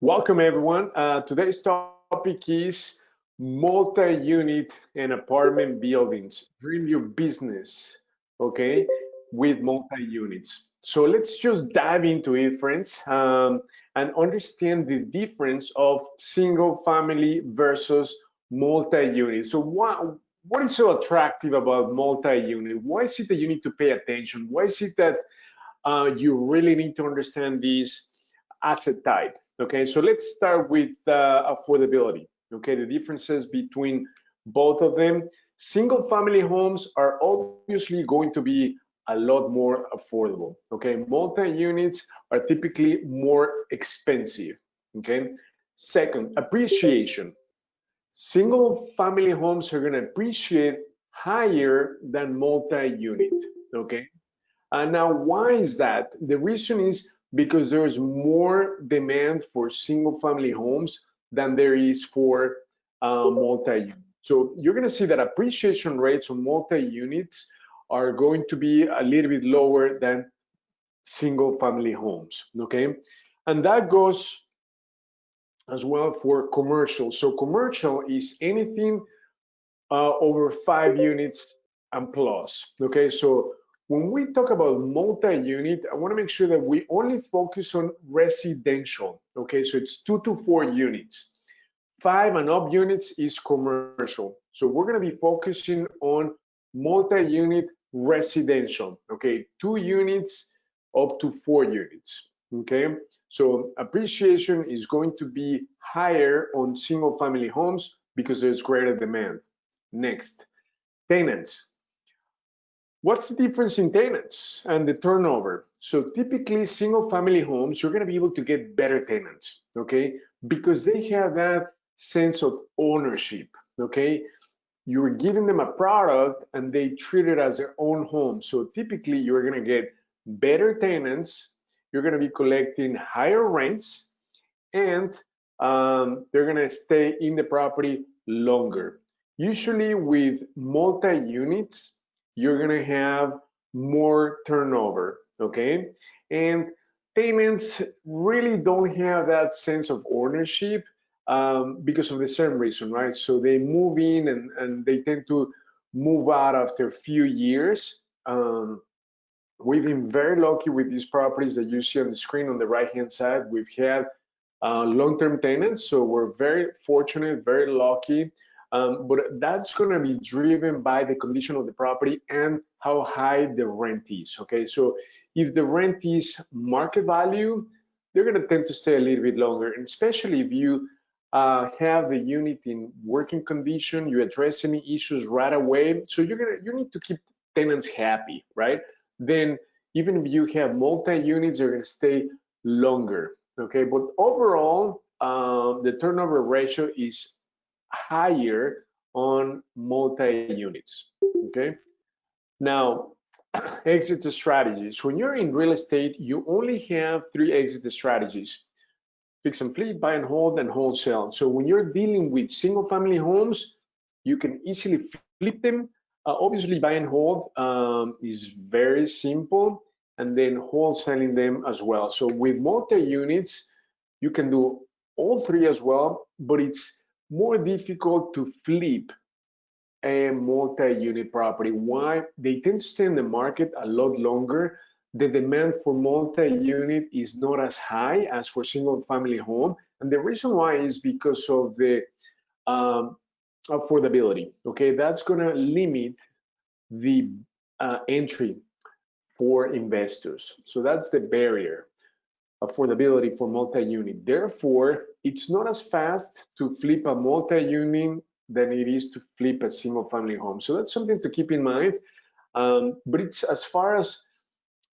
Welcome everyone. Today's topic is multi-unit and apartment buildings. Dream your business, okay, with multi-units. So let's just dive into it, friends, and understand the difference of single family versus multi-unit. So what is so attractive about multi-unit? Why is it that you need to pay attention? Why is it that you really need to understand this asset type? Okay, so let's start with affordability. Okay, the differences between both of them. Single family homes are obviously going to be a lot more affordable. Okay, multi-units are typically more expensive. Okay, second, appreciation. Single family homes are going to appreciate higher than multi-unit. Okay, now, why is that? The reason is because there's more demand for single family homes than there is for multi-unit. So you're going to see that appreciation rates on multi-units are going to be a little bit lower than single family homes, okay? And that goes as well for commercial. So commercial is anything over 5 units and plus. Okay, so when we talk about multi-unit, I want to make sure that we only focus on residential. Okay, so it's 2 to 4 units. 5 and up units is commercial. So we're going to be focusing on multi-unit residential. Okay, 2 units up to 4 units. Okay, so appreciation is going to be higher on single family homes because there's greater demand. Next, tenants. What's the difference in tenants and the turnover? So typically single family homes, you're going to be able to get better tenants, okay? Because they have that sense of ownership, okay? You're giving them a product and they treat it as their own home. So typically you're going to get better tenants, you're going to be collecting higher rents, and they're going to stay in the property longer. Usually with multi-units, you're going to have more turnover, okay? And tenants really don't have that sense of ownership because of the same reason, right? So they move in and they tend to move out after a few years. We've been very lucky with these properties that you see on the screen on the right-hand side. We've had long-term tenants, so we're very fortunate, very lucky. But that's going to be driven by the condition of the property and how high the rent is. Okay, so if the rent is market value, they're going to tend to stay a little bit longer, and especially if you have the unit in working condition, you address any issues right away. So you need to keep tenants happy, right? Then even if you have multi-units, they're going to stay longer. Okay, but overall, the turnover ratio is higher on multi-units. Okay, now exit strategies. When you're in real estate, you only have 3 exit strategies: fix and flip, buy and hold, and wholesale. So when you're dealing with single family homes, you can easily flip them. Obviously, buy and hold is very simple, and then wholesaling them as well. So with multi-units, you can do all 3 as well, but it's more difficult to flip a multi-unit property. Why? They tend to stay in the market a lot longer. The demand for multi-unit is not as high as for single family home. And the reason why is because of the affordability. Okay, that's going to limit the entry for investors. So that's the barrier, affordability for multi-unit. Therefore, it's not as fast to flip a multi-unit than it is to flip a single family home. So that's something to keep in mind. But it's, as far as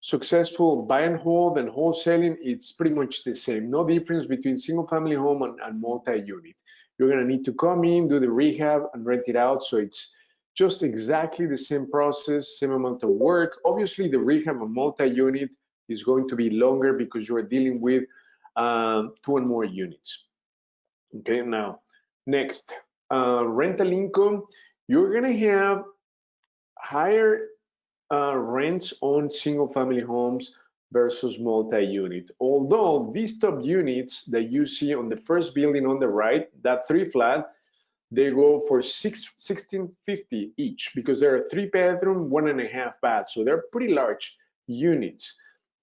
successful buy and hold and wholesaling, it's pretty much the same. No difference between single family home and multi-unit. You're going to need to come in, do the rehab, and rent it out. So it's just exactly the same process, same amount of work. Obviously, the rehab of multi-unit is going to be longer because you're dealing with 2 and more units. Okay, now next, rental income. You're going to have higher rents on single family homes versus multi-unit. Although these top units that you see on the first building on the right, that 3-flat, they go for 1650 each because they're a 3-bedroom, 1.5 bath. So they're pretty large units.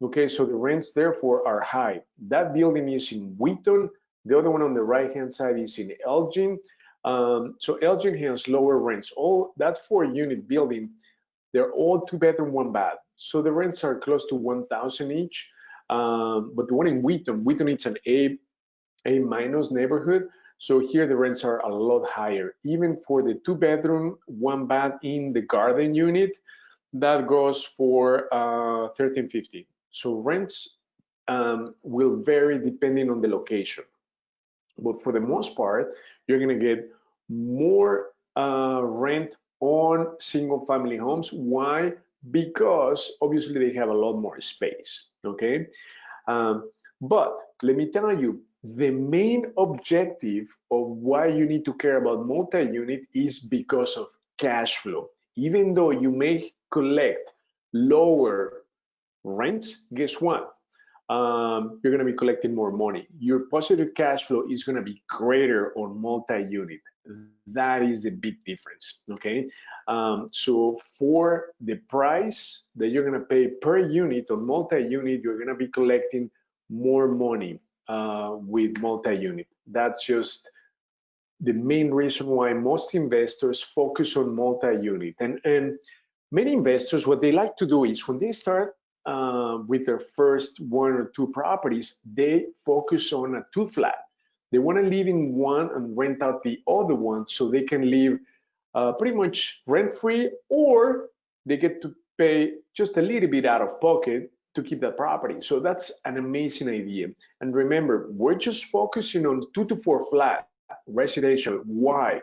Okay, so the rents therefore are high. That building is in Wheaton. The other one on the right-hand side is in Elgin. So Elgin has lower rents. All that 4-unit building, they're all 2-bedroom, 1-bath. So the rents are close to 1,000 each. But the one in Wheaton, it's an A minus neighborhood. So here the rents are a lot higher. Even for the 2-bedroom, 1-bath in the garden unit, that goes for 1,350. So rents will vary depending on the location. But for the most part, you're gonna get more rent on single family homes. Why? Because obviously they have a lot more space, okay? But let me tell you, the main objective of why you need to care about multi-unit is because of cash flow. Even though you may collect lower rents, guess what? You're going to be collecting more money. Your positive cash flow is going to be greater on multi-unit. That is the big difference, okay? So for the price that you're going to pay per unit on multi-unit, you're going to be collecting more money with multi-unit. That's just the main reason why most investors focus on multi-unit. And many investors, what they like to do is when they start with their first 1 or 2 properties, they focus on a 2-flat. They want to live in one and rent out the other one so they can live pretty much rent-free, or they get to pay just a little bit out of pocket to keep that property. So that's an amazing idea. And remember, we're just focusing on 2 to 4 flat residential. Why?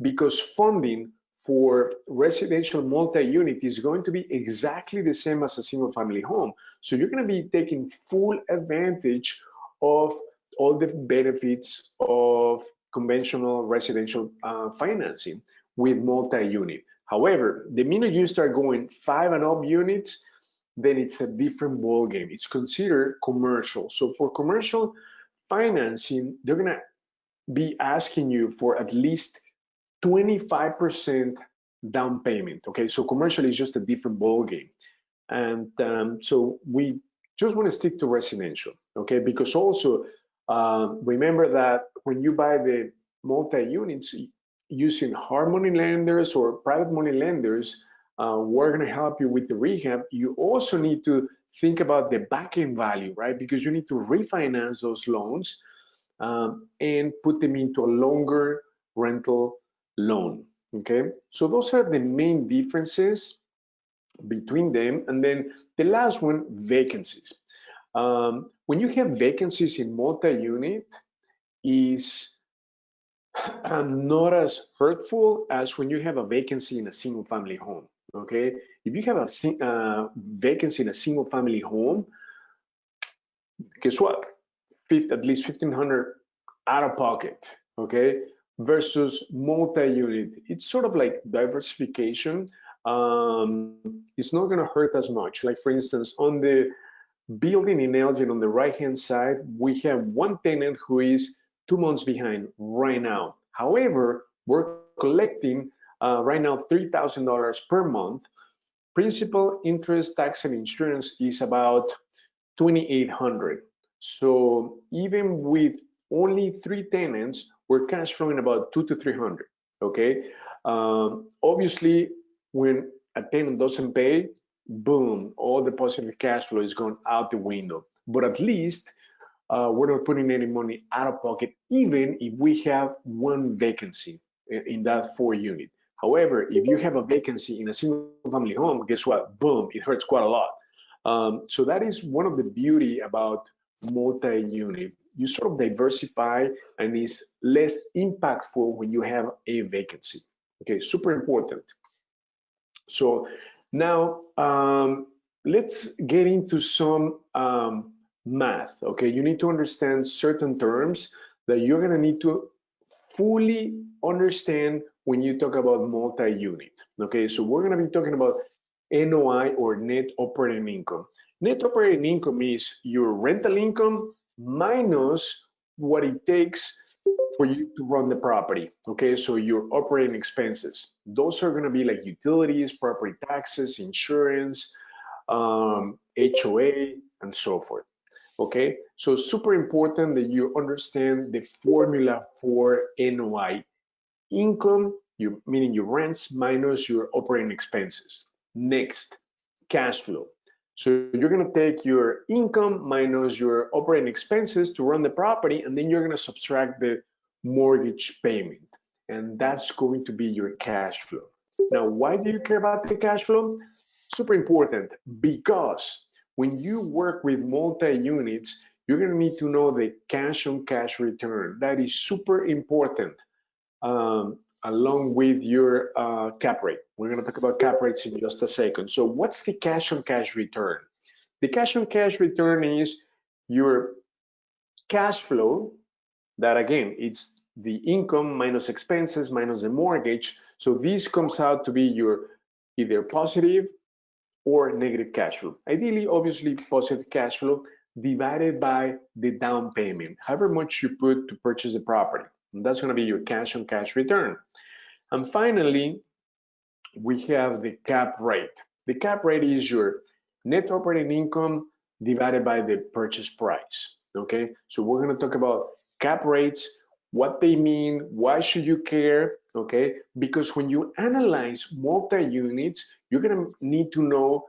Because funding for residential multi-unit is going to be exactly the same as a single family home. So you're going to be taking full advantage of all the benefits of conventional residential financing with multi-unit. However, the minute you start going 5 and up units, then it's a different ballgame. It's considered commercial. So for commercial financing, they're going to be asking you for at least 25% down payment. Okay, so commercial is just a different ballgame. And so we just want to stick to residential, okay? Because also remember that when you buy the multi-units using hard money lenders or private money lenders, we're going to help you with the rehab. You also need to think about the back-end value, right? Because you need to refinance those loans and put them into a longer rental loan, okay? So those are the main differences between them. And then the last one, vacancies. When you have vacancies in multi-unit, is not as hurtful as when you have a vacancy in a single family home, okay? If you have a vacancy in a single family home, guess what? At least 1,500 out of pocket, okay? Versus multi-unit. It's sort of like diversification. It's not gonna hurt as much. Like for instance, on the building in Elgin on the right-hand side, we have one tenant who is 2 months behind right now. However, we're collecting right now $3,000 per month. Principal, interest, tax, and insurance is about $2,800. So even with only 3 tenants, we're cash flowing about 200 to 300. Okay. Obviously, when a tenant doesn't pay, boom, all the positive cash flow is going out the window. But at least we're not putting any money out of pocket, even if we have one vacancy in that 4-unit. However, if you have a vacancy in a single family home, guess what? Boom, it hurts quite a lot. So that is one of the beauty about multi-unit. You sort of diversify and it's less impactful when you have a vacancy. Okay, super important. So now let's get into some math. Okay, you need to understand certain terms that you're gonna need to fully understand when you talk about multi-unit. Okay, so we're gonna be talking about NOI or net operating income. Net operating income is your rental income minus what it takes for you to run the property. Okay, so your operating expenses. Those are going to be like utilities, property taxes, insurance, HOA, and so forth. Okay, so super important that you understand the formula for NOI. Income, meaning your rents minus your operating expenses. Next, cash flow. So you're going to take your income minus your operating expenses to run the property, and then you're going to subtract the mortgage payment, and that's going to be your cash flow. Now, why do you care about the cash flow? Super important, because when you work with multi-units, you're going to need to know the cash on cash return. That is super important, along with your cap rate. We're going to talk about cap rates in just a second. So what's the cash on cash return? The cash on cash return is your cash flow, that again, it's the income minus expenses minus the mortgage. So this comes out to be your either positive or negative cash flow. Ideally, obviously, positive cash flow divided by the down payment, however much you put to purchase the property. And that's going to be your cash on cash return. And finally, we have the cap rate. The cap rate is your net operating income divided by the purchase price. Okay, so we're going to talk about cap rates, what they mean, why should you care? Okay, because when you analyze multi-units, you're going to need to know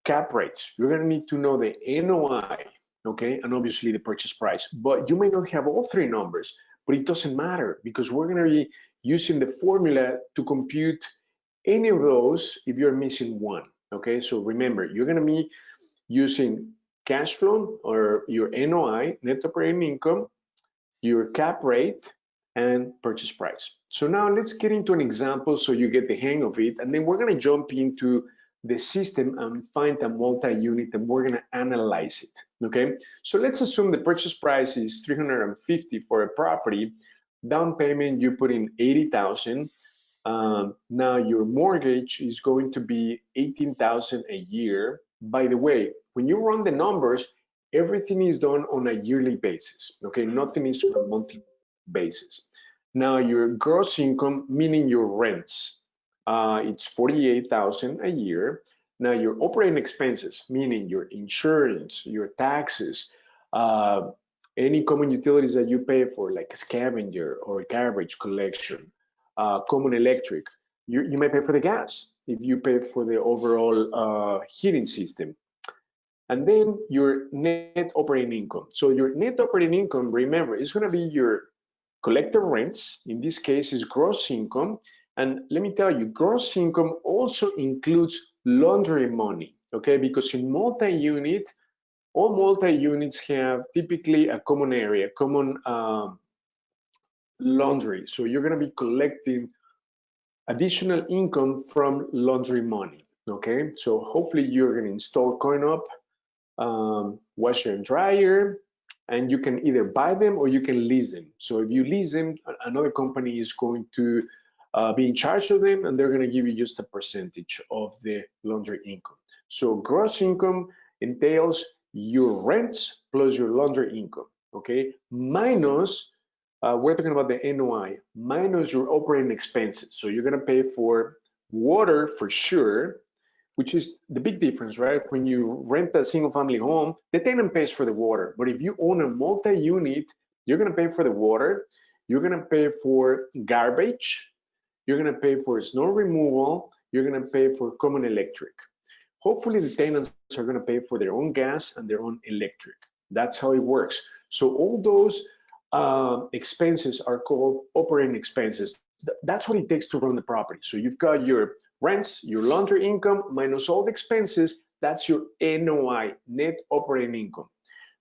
cap rates. You're going to need to know the NOI, okay, and obviously the purchase price. But you may not have all three numbers, but it doesn't matter because we're going to be using the formula to compute any of those if you're missing one. Okay, so remember, you're going to be using cash flow or your NOI, net operating income, your cap rate, and purchase price. So now let's get into an example so you get the hang of it, and then we're going to jump into the system and find a multi-unit and we're going to analyze it. Okay, so let's assume the purchase price is $350 for a property. Down payment, you put in $80,000. Now your mortgage is going to be $18,000 a year. By the way, when you run the numbers, everything is done on a yearly basis. Okay, nothing is on a monthly basis. Now your gross income, meaning your rents, it's $48,000 a year. Now your operating expenses, meaning your insurance, your taxes, any common utilities that you pay for, like a scavenger or garbage collection, common electric. You may pay for the gas if you pay for the overall heating system. And then your net operating income. So your net operating income, remember, is going to be your collective rents. In this case, is gross income. And let me tell you, gross income also includes laundry money, okay? Because in multi-unit, all multi-units have typically a common area, common laundry. So you're going to be collecting additional income from laundry money, okay? So hopefully you're going to install coin-up, washer and dryer, and you can either buy them or you can lease them. So if you lease them, another company is going to be in charge of them, and they're going to give you just a percentage of the laundry income. So gross income entails your rents plus your laundry income, okay? Minus, we're talking about the NOI, minus your operating expenses. So you're going to pay for water for sure, which is the big difference, right? When you rent a single family home, the tenant pays for the water. But if you own a multi-unit, you're going to pay for the water, you're going to pay for garbage, you're going to pay for snow removal, you're going to pay for common electric. Hopefully the tenants are going to pay for their own gas and their own electric. That's how it works. So all those expenses are called operating expenses. That's what it takes to run the property. So you've got your rents, your laundry income, minus all the expenses. That's your NOI, net operating income.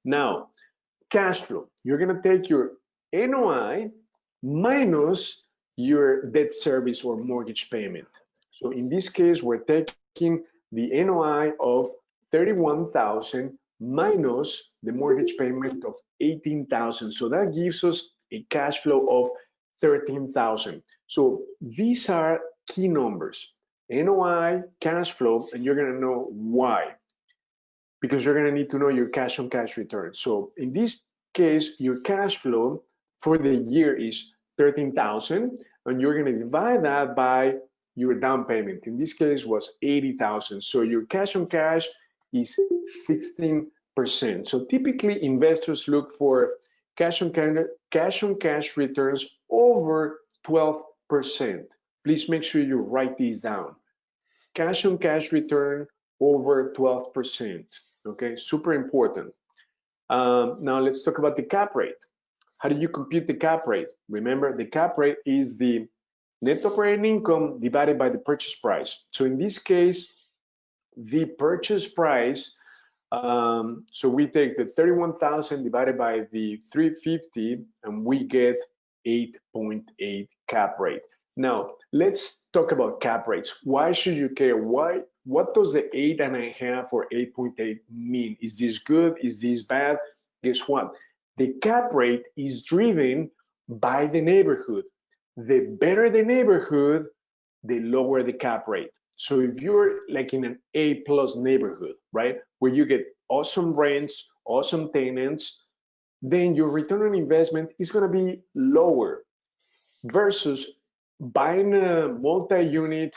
Now, cash flow. You're going to take your NOI minus your debt service or mortgage payment. So in this case, we're taking the NOI of 31,000 minus the mortgage payment of 18,000. So that gives us a cash flow of 13,000. So these are key numbers. NOI, cash flow, and you're gonna know why. Because you're gonna need to know your cash on cash return. So in this case, your cash flow for the year is 13,000, and you're gonna divide that by your down payment. In this case was 80,000. So your cash on cash is 16%. So typically investors look for cash on cash returns over 12%. Please make sure you write these down. Cash on cash return over 12%. Okay, super important. Now let's talk about the cap rate. How do you compute the cap rate? Remember, the cap rate is the net operating income divided by the purchase price. So in this case, the purchase price, so we take the 31,000 divided by the 350 and we get 8.8 cap rate. Now, let's talk about cap rates. Why should you care? What does the 8.5 or 8.8 mean? Is this good? Is this bad? Guess what? The cap rate is driven by the neighborhood. The better the neighborhood, the lower the cap rate. So if you're like in an A+ neighborhood, right, where you get awesome rents, awesome tenants, then your return on investment is going to be lower versus buying a multi-unit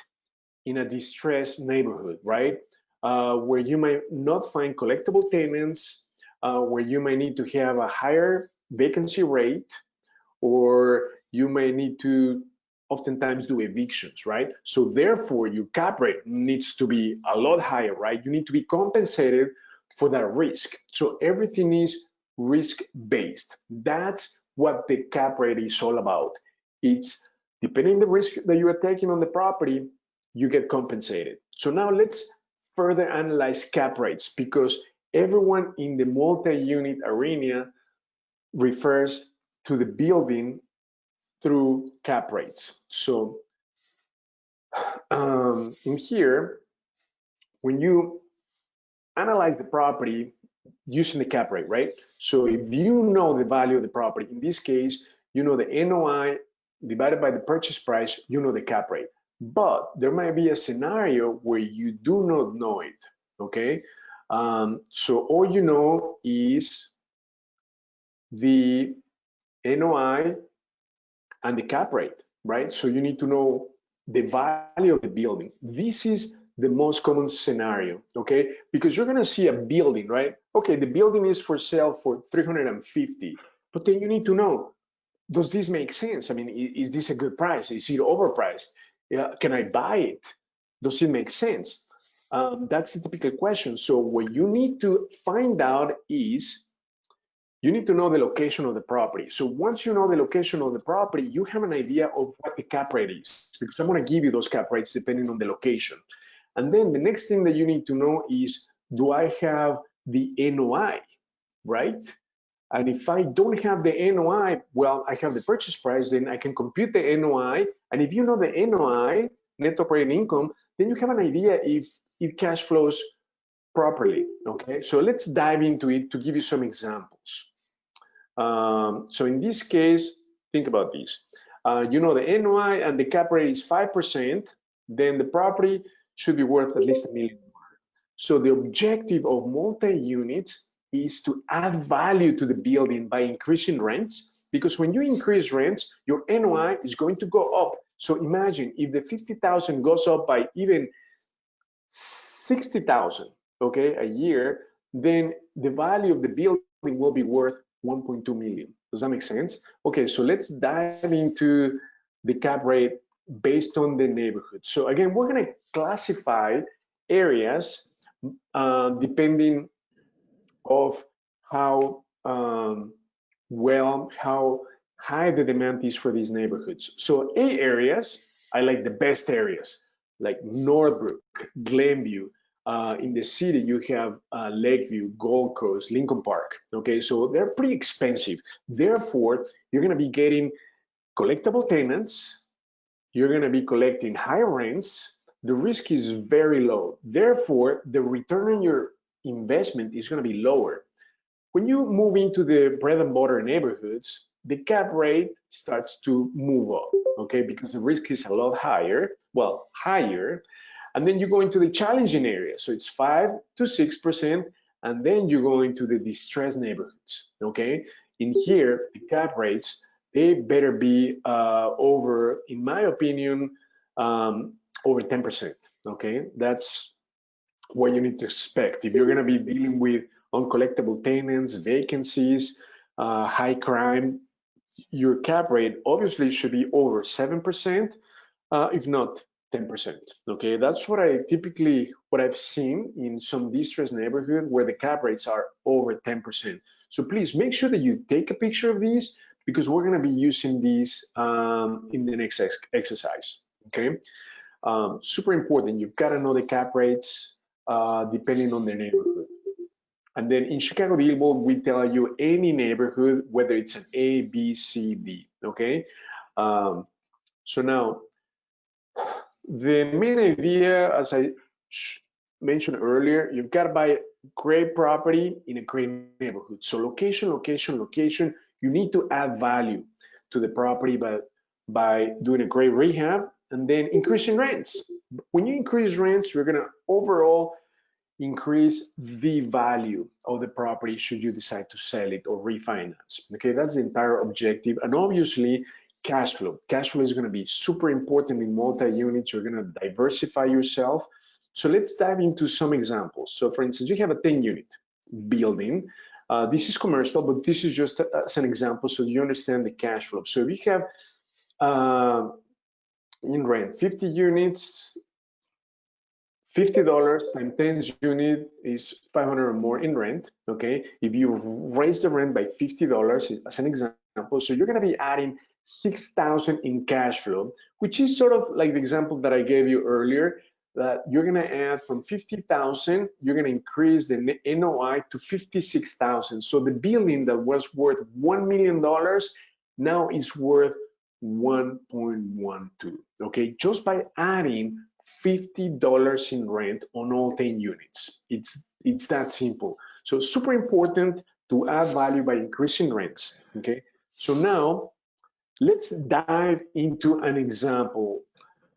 in a distressed neighborhood, right, where you might not find collectible tenants, where you might need to have a higher vacancy rate, or you may need to oftentimes do evictions, right? So therefore, your cap rate needs to be a lot higher, right? You need to be compensated for that risk. So everything is risk-based. That's what the cap rate is all about. It's depending on the risk that you are taking on the property, you get compensated. So now let's further analyze cap rates, because everyone in the multi-unit arena refers to the building through cap rates. So in here, when you analyze the property using the cap rate, right? So if you know the value of the property, in this case, you know the NOI divided by the purchase price, you know the cap rate. But there might be a scenario where you do not know it, okay? So all you know is the NOI and the cap rate, right? So you need to know the value of the building. This is the most common scenario, okay? Because you're gonna see a building, right? Okay, the building is for sale for 350, but then you need to know, does this make sense? I mean, is this a good price? Is it overpriced? Can I buy it? Does it make sense? That's the typical question. So what you need to find out is, you need to know the location of the property. So once you know the location of the property, you have an idea of what the cap rate is, because I'm going to give you those cap rates depending on the location. And then the next thing that you need to know is, do I have the NOI, right? And if I don't have the NOI, well, I have the purchase price, then I can compute the NOI. And if you know the NOI, net operating income, then you have an idea if it cash flows properly, okay? So let's dive into it to give you some examples. So in this case, think about this. You know the NOI and the cap rate is 5%, then the property should be worth at least $1 million. So the objective of multi-units is to add value to the building by increasing rents, because when you increase rents, your NOI is going to go up. So imagine if the 50,000 goes up by even 60,000, okay, a year, then the value of the building will be worth 1.2 million. Does that make sense? Okay, so let's dive into the cap rate based on the neighborhood. So again, we're going to classify areas depending of how how high the demand is for these neighborhoods. So A areas, I like the best areas, like Northbrook, Glenview. In the city, you have Lakeview, Gold Coast, Lincoln Park. Okay, so they're pretty expensive. Therefore, you're going to be getting collectible tenants. You're going to be collecting high rents. The risk is very low. Therefore, the return on your investment is going to be lower. When you move into the bread and butter neighborhoods, the cap rate starts to move up. okay, because the risk is a lot higher, well, higher. And then you go into the challenging area, so it's 5 to 6%, and then you go into the distressed neighborhoods, okay? In here, the cap rates, they better be over, in my opinion, over 10%, okay? That's what you need to expect. If you're gonna be dealing with uncollectible tenants, vacancies, high crime, your cap rate obviously should be over 7%, if not 10%. Okay, that's what I've seen in some distressed neighborhood where the cap rates are over 10%. So please make sure that you take a picture of these because we're going to be using these in the next exercise. Okay, super important. You've got to know the cap rates depending on the neighborhood. And then in ChicagoDealVault, we tell you any neighborhood, whether it's an A, B, C, D. Okay, so now the main idea, as I mentioned earlier, you've got to buy great property in a great neighborhood. So location, location, location. You need to add value to the property by doing a great rehab and then increasing rents. When you increase rents, you're going to overall increase the value of the property should you decide to sell it or refinance. Okay, that's the entire objective. And obviously, cash flow. Cash flow is going to be super important in multi-units. You're going to diversify yourself. So let's dive into some examples. So for instance, you have a 10-unit building. This is commercial, but this is just as an example so you understand the cash flow. So if you have in rent 50 units, $50 times 10 unit is 500 or more in rent, okay? If you raise the rent by $50 as an example, so you're gonna be adding 6,000 in cash flow, which is sort of like the example that I gave you earlier, that you're gonna add from 50,000, you're gonna increase the NOI to 56,000. So the building that was worth $1 million now is worth 1.12, okay? Just by adding $50 in rent on all 10 units. It's that simple. So super important to add value by increasing rents, okay? So now let's dive into an example.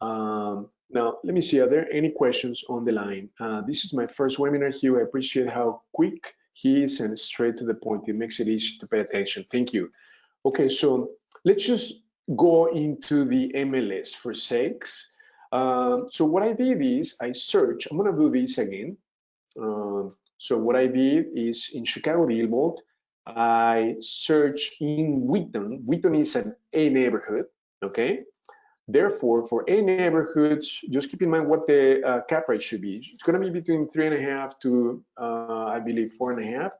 Now, let me see, are there any questions on the line? This is my first webinar here. I appreciate how quick he is and straight to the point. It makes it easy to pay attention. Thank you. Okay, so let's just go into the MLS for sakes. So what I did is I searched, I'm gonna do this again. So what I did is in ChicagoDealVault, I searched in Wheaton. Wheaton is an A neighborhood, okay? Therefore, for A neighborhoods, just keep in mind what the cap rate should be. It's gonna be between 3.5 to, I believe, 4.5.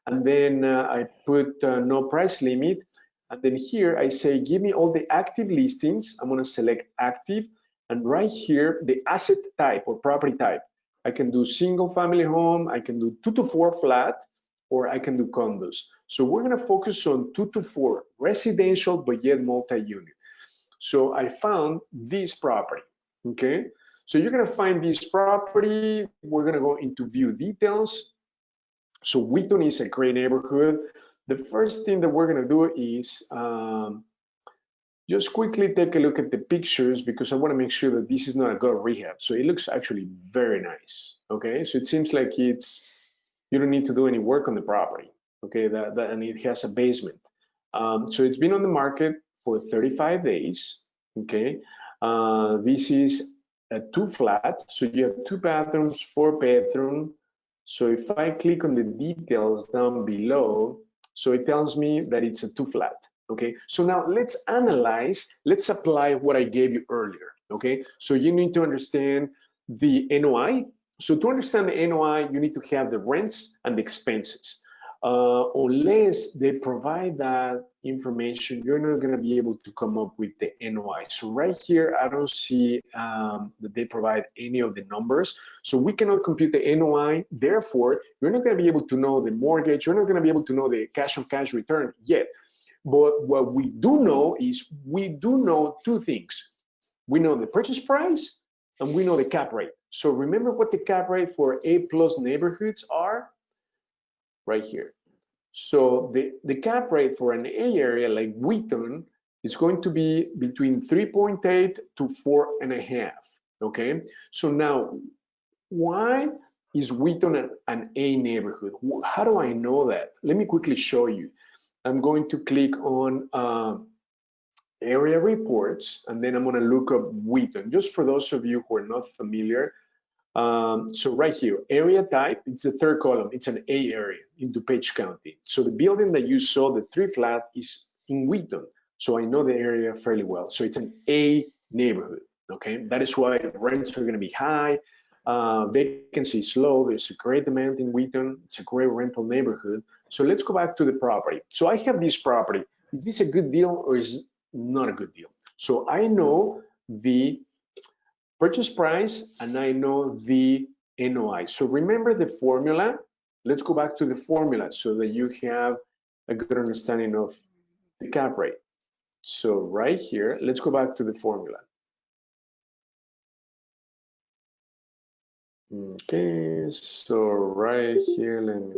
And then I put no price limit. And then here I say, give me all the active listings. I'm gonna select active. And right here, the asset type or property type. I can do single family home, I can do 2 to 4 flat, or I can do condos. So we're gonna focus on 2 to 4, residential, but yet multi-unit. So I found this property, okay? So you're gonna find this property, we're gonna go into view details. So Wheaton is a great neighborhood. The first thing that we're gonna do is just quickly take a look at the pictures because I want to make sure that this is not a gut rehab. So it looks actually very nice. Okay, so it seems like you don't need to do any work on the property. Okay, and it has a basement. So it's been on the market for 35 days. Okay, this is a 2 flat. So you have 2 bathrooms, 4 bedroom. So if I click on the details down below, so it tells me that it's a 2 flat. Okay, so now let's analyze, let's apply what I gave you earlier. Okay, so you need to understand the NOI. So to understand the NOI, you need to have the rents and the expenses. Unless they provide that information, you're not going to be able to come up with the NOI. So right here, I don't see that they provide any of the numbers. So we cannot compute the NOI. Therefore, you're not going to be able to know the mortgage. You're not going to be able to know the cash on cash return yet. But what we do know is we do know 2 things. We know the purchase price and we know the cap rate. So remember what the cap rate for A+ neighborhoods are? Right here. So the cap rate for an A area like Wheaton It's going to be between 3.8 to 4.5. Okay, so now why is Wheaton an A neighborhood? How do I know that? Let me quickly show you. I'm going to click on area reports, and then I'm going to look up Wheaton. Just for those of you who are not familiar, so right here, area type, it's the third column. It's an A area in DuPage County. So the building that you saw, the 3 flat, is in Wheaton. So I know the area fairly well. So it's an A neighborhood, okay? That is why rents are going to be high. Vacancy is low. There's a great demand in Wheaton. It's a great rental neighborhood. So let's go back to the property. So I have this property. Is this a good deal or is it not a good deal? So I know the purchase price and I know the NOI. So remember the formula. Let's go back to the formula so that you have a good understanding of the cap rate. So right here, let's go back to the formula. Okay, so right here, let me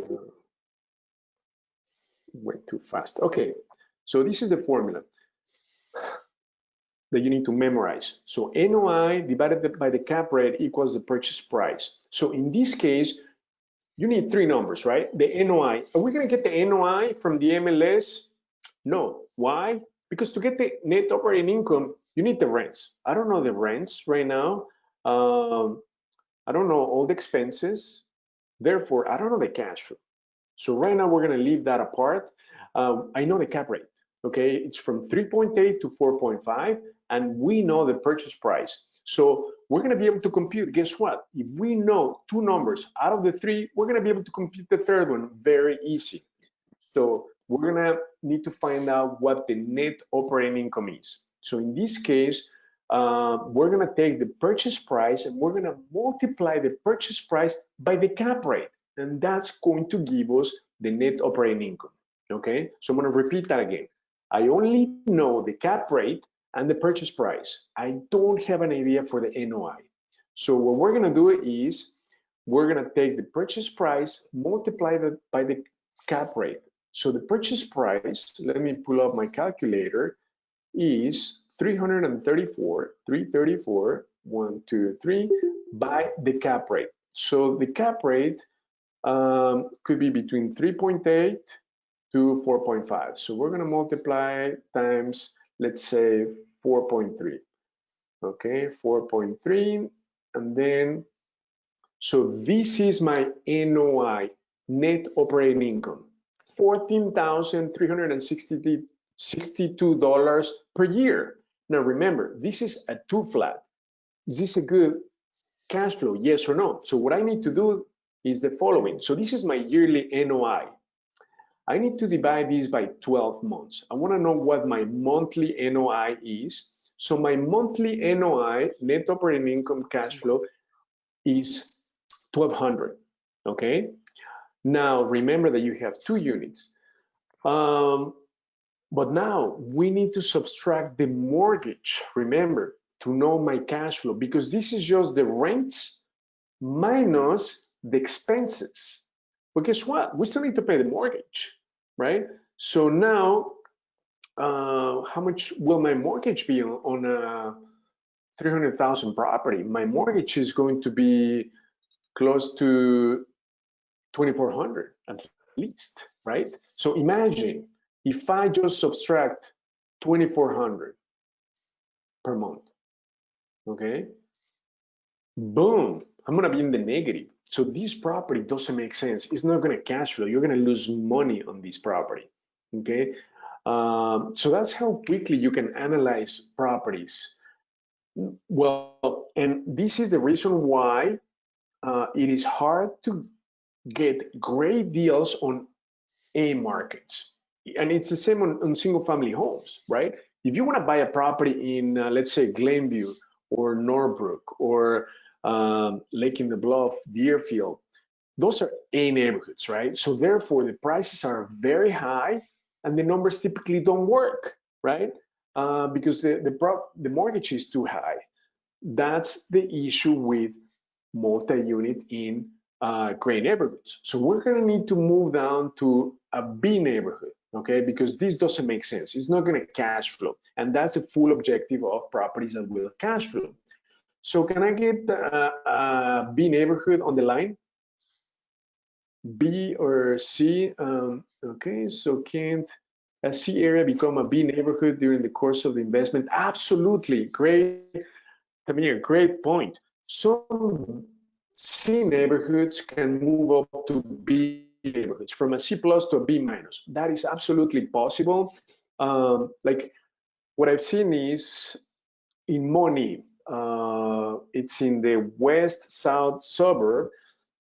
went too fast. Okay, so this is the formula that you need to memorize. So NOI divided by the cap rate equals the purchase price. So in this case, you need 3 numbers, right? The NOI. Are we going to get the NOI from the MLS? No. Why? Because to get the net operating income, you need the rents. I don't know the rents right now. I don't know all the expenses. Therefore, I don't know the cash flow. So right now, we're going to leave that apart. I know the cap rate. Okay, it's from 3.8 to 4.5, and we know the purchase price. So we're going to be able to compute. Guess what? If we know 2 numbers out of the 3, we're going to be able to compute the third one very easy. So we're going to need to find out what the net operating income is. So in this case, we're going to take the purchase price and we're going to multiply the purchase price by the cap rate. And that's going to give us the net operating income. Okay, so I'm going to repeat that again. I only know the cap rate and the purchase price. I don't have an idea for the NOI. So what we're going to do is we're going to take the purchase price, multiply that by the cap rate. So the purchase price, let me pull up my calculator, is 334, 1, 2, 3, by the cap rate. So the cap rate could be between 3.8 to 4.5. So we're going to multiply times, let's say, 4.3. Okay, 4.3. And then, so this is my NOI, net operating income, $14,362 per year. Now remember, this is a 2 flat. Is this a good cash flow? Yes or no? So what I need to do is the following. So this is my yearly NOI. I need to divide this by 12 months. I want to know what my monthly NOI is. So my monthly NOI, net operating income cash flow, is $1,200. Okay. Now remember that you have 2 units. But now we need to subtract the mortgage. Remember, to know my cash flow, because this is just the rents minus the expenses. But guess what? We still need to pay the mortgage, right? So now, how much will my mortgage be on a 300,000 property? My mortgage is going to be close to 2,400 at least, right? So imagine if I just subtract 2,400 per month, okay? Boom, I'm gonna be in the negative. So this property doesn't make sense. It's not going to cash flow. You're going to lose money on this property. Okay. So that's how quickly you can analyze properties. Well, and this is the reason why it is hard to get great deals on A markets. And it's the same on single family homes, right? If you want to buy a property in, let's say, Glenview or Norbrook or Lake in the Bluff, Deerfield, those are A neighborhoods, right? So therefore, the prices are very high and the numbers typically don't work, right? Because the mortgage is too high. That's the issue with multi-unit in gray neighborhoods. So we're going to need to move down to a B neighborhood. okay? Because this doesn't make sense. It's not gonna cash flow. And that's the full objective of properties that will cash flow. So can I get a B neighborhood on the line? B or C? Okay, so can't a C area become a B neighborhood during the course of the investment? Absolutely, great, Tamir, great point. Some C neighborhoods can move up to B neighborhoods, from a C plus to a B minus. That is absolutely possible. Like what I've seen is in Moni, it's in the west-south suburb.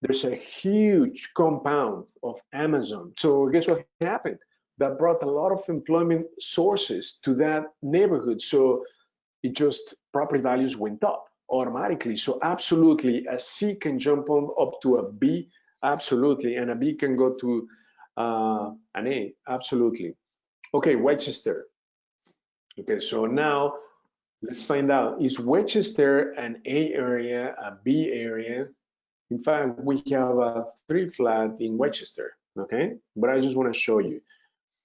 There's a huge compound of Amazon. So guess what happened? That brought a lot of employment sources to that neighborhood. So it just, property values went up automatically. So absolutely, a C can jump on up to a B, absolutely, and a B can go to an A, absolutely. Okay, Westchester. Okay, so now let's find out, is Westchester an A area, a B area? In fact, we have a 3 flat in Westchester, okay? But I just want to show you.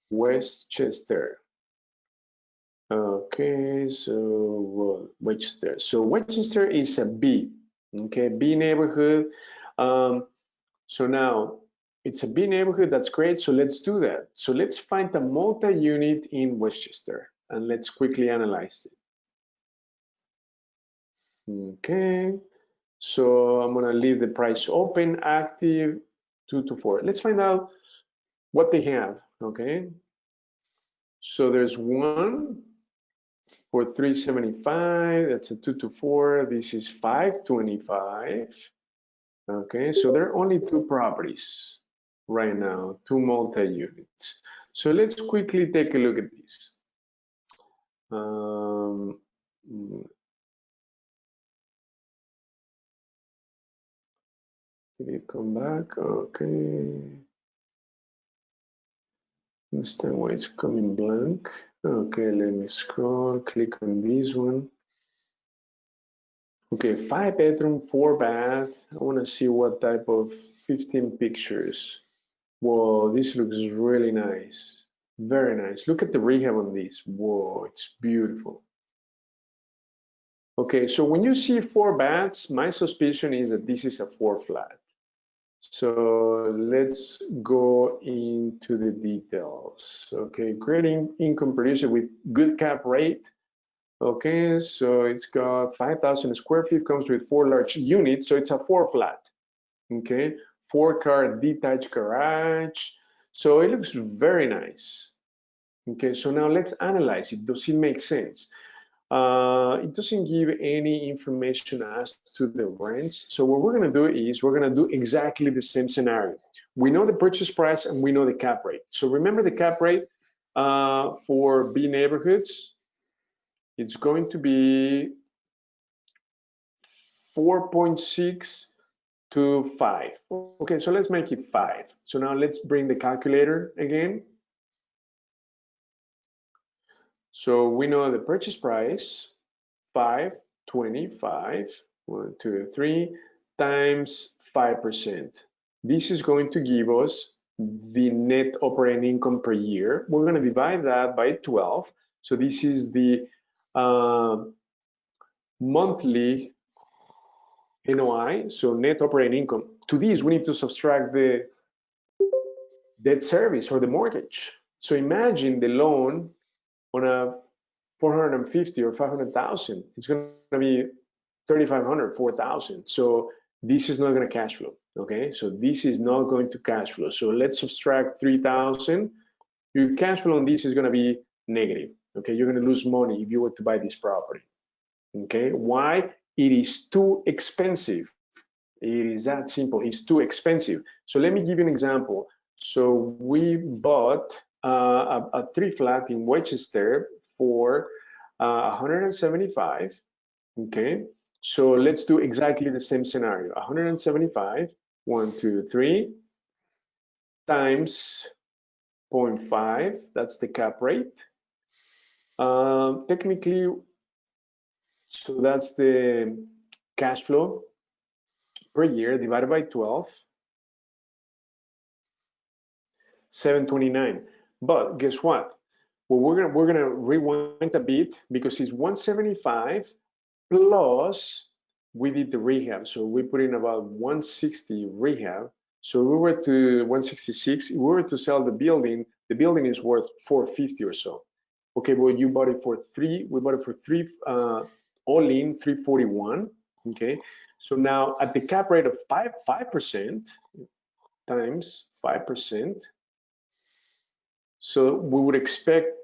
Westchester. Okay, so Westchester. So Westchester is a B, okay? B neighborhood. So now it's a B neighborhood, that's great. So let's do that. So let's find a multi-unit in Westchester and let's quickly analyze it. Okay, so I'm gonna leave the price open, active, 2 to 4. Let's find out what they have, okay? So there's one for 375, that's a 2 to 4. This is 525. Okay, so there are only 2 properties right now, 2 multi-units. So let's quickly take a look at this. Did it come back? Okay. Understand why it's coming blank. Okay, let me scroll, click on this one. Okay, 5 bedroom, 4 bath. I want to see what type of 15 pictures. Whoa, this looks really nice. Very nice. Look at the rehab on this. Whoa, it's beautiful. Okay, so when you see 4 baths, my suspicion is that this is a 4 flat. So let's go into the details. Okay, great income producer with good cap rate. Okay, so it's got 5,000 square feet, comes with 4 large units, so it's a 4 flat. Okay, 4-car detached garage. So it looks very nice. Okay, so now let's analyze it. Does it make sense? It doesn't give any information as to the rents. So what we're going to do is we're going to do exactly the same scenario. We know the purchase price and we know the cap rate. So remember the cap rate for B neighborhoods, it's going to be 4.6 to 5. Okay, so let's make it 5. So now let's bring the calculator again. So we know the purchase price, 525, 1, 2, 3, times 5%. This is going to give us the net operating income per year. We're going to divide that by 12. So this is the monthly NOI, so net operating income. To this, we need to subtract the debt service or the mortgage. So imagine the loan on a 450 or 500,000, it's going to be 3,500, 4,000. So this is not going to cash flow. Okay, so this is not going to cash flow. So let's subtract 3,000. Your cash flow on this is going to be negative. Okay, you're going to lose money if you were to buy this property. Okay, why? It is too expensive. It is that simple. It's too expensive. So let me give you an example. So we bought a 3 flat in Westchester for 175. Okay, so let's do exactly the same scenario. 175, 1, 2, 3, times 0.5. That's the cap rate. Technically, so that's the cash flow per year divided by 12. 729. But guess what? Well, we're gonna rewind a bit because it's 175 plus we did the rehab. So we put in about 160 rehab. So we were to 166. If we were to sell the building is worth 450 or so. Okay, well, you bought it for three. We bought it for three, all in 341. Okay, so now at the cap rate of 5% times 5%. So we would expect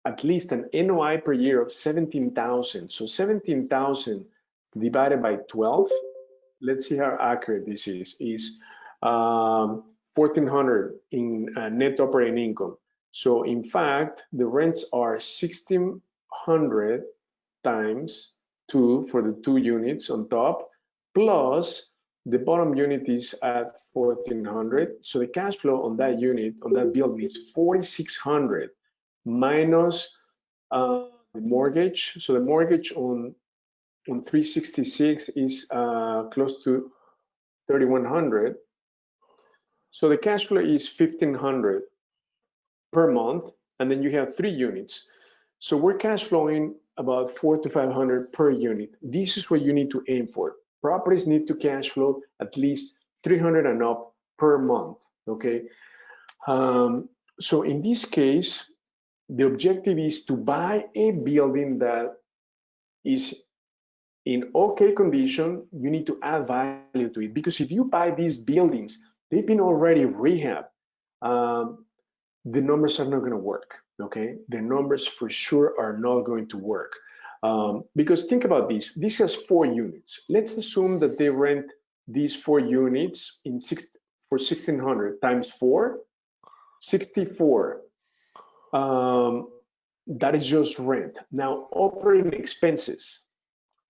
at least an NOI per year of 17,000. So 17,000 divided by 12. Let's see how accurate this is 1,400 in net operating income. So in fact, the rents are 1,600 times 2 for the 2 units on top, plus the bottom unit is at 1,400. So the cash flow on that unit, on that building is 4,600 minus the mortgage. So the mortgage on 366 is close to 3,100. So the cash flow is 1,500 per month, and then you have 3 units. So we're cash flowing about 400 to 500 per unit. This is what you need to aim for. Properties need to cash flow at least 300 and up per month. Okay. So in this case, the objective is to buy a building that is in okay condition. You need to add value to it, because if you buy these buildings, they've been already rehabbed. The numbers are not going to work. Okay, the numbers for sure are not going to work, because think about this. This has 4 units. Let's assume that they rent these 4 units for 1,600 times 4, 64. That is just rent. Now, operating expenses,